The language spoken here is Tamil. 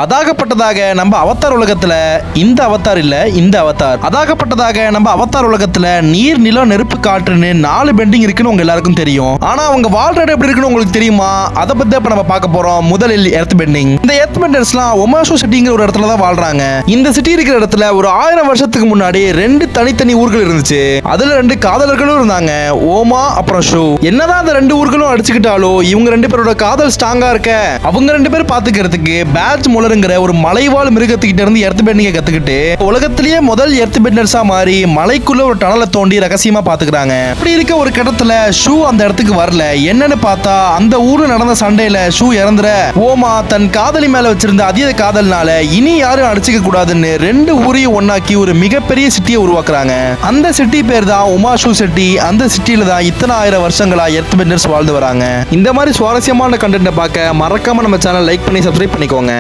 அதாகப்பட்டதாக நம்ம அவதார் உலகத்துல இந்த அவதார் இல்ல இந்த அவதார் அதாகப்பட்டதாக நம்ம அவதார் உலகத்துல நீர் நிலம் நெருப்பு காற்றுன்னு 4 பெண்டிங் இருக்குன்னு உங்க எல்லாருக்கும் தெரியும். ஆனா அவங்க வாழ்ற இடம் எப்படி இருக்குன்னு உங்களுக்கு தெரியுமா? அதை பத்தி இப்ப நம்ம பார்க்க போறோம். முதலில் எர்த் பெண்டிங். இந்த எர்த் பெண்டர்ஸ்லாம் ஒமாஷோ சிட்டிங்கிற ஒரு இடத்துல தான் வாழ்றாங்க. இந்த சிட்டி இருக்கிற இடத்துல ஒரு 1000 வருஷத்துக்கு முன்னாடி 2 தனித்தனி ஊர்கள் இருந்துச்சு. அதுல 2 காதலர்களும் இருந்தாங்க, ஓமா அப்புறம் ஷூ. என்னதான் அந்த 2 ஊர்களும் அடிச்சுக்கிட்டாலும் இவங்க 2 பேரோட காதல் ஸ்ட்ராங்கா இருக்க அவங்க 2 பேர் பாத்துக்கிறதுக்கு பேட்ச் முலருங்கிற ஒரு மலைவாழ் மிருகத்துக்கிட்ட இருந்து எர்த் பெண்டிங்க கத்துக்கிட்டு உலகத்திலேயே முதல் எர்த் பெண்டர்ஸா மாறி மலைக்குள்ள ஒரு டனலை தோண்டி ரகசியமா பாத்துக்கிறாங்க. இப்படி இருக்க ஒரு கடத்துல ஷூ அந்த இடத்துக்கு வரல. என்னன்னு பார்த்தா அந்த ஊர்ல நடந்த சண்டையில ஷூ இறந்துற ஓமா தன் காதலி மேல வச்சிருந்த அதீத காதல்னால இனி யாரும் அடிச்சுக்க கூடாதுன்னு 2 ஊரையும் ஒன்னாக்கி ஒரு மிகப்பெரிய சிட்டியை உருவாக்குறாங்க. அந்த சிட்டி பேர் தான் ஒமாஷு சிட்டி. அந்த சிட்டியில தான் இத்தனை 1000 வருஷங்களா எர்த் பெண்டர்ஸ் வாழ்ந்து வராங்க. இந்த மாதிரி சுவாரஸ்யமான கண்டென்ட் பார்க்க மறக்காம நம்ம சேனல் லைக் பண்ணி சப்ஸ்கிரைப் பண்ணிக்கோங்க.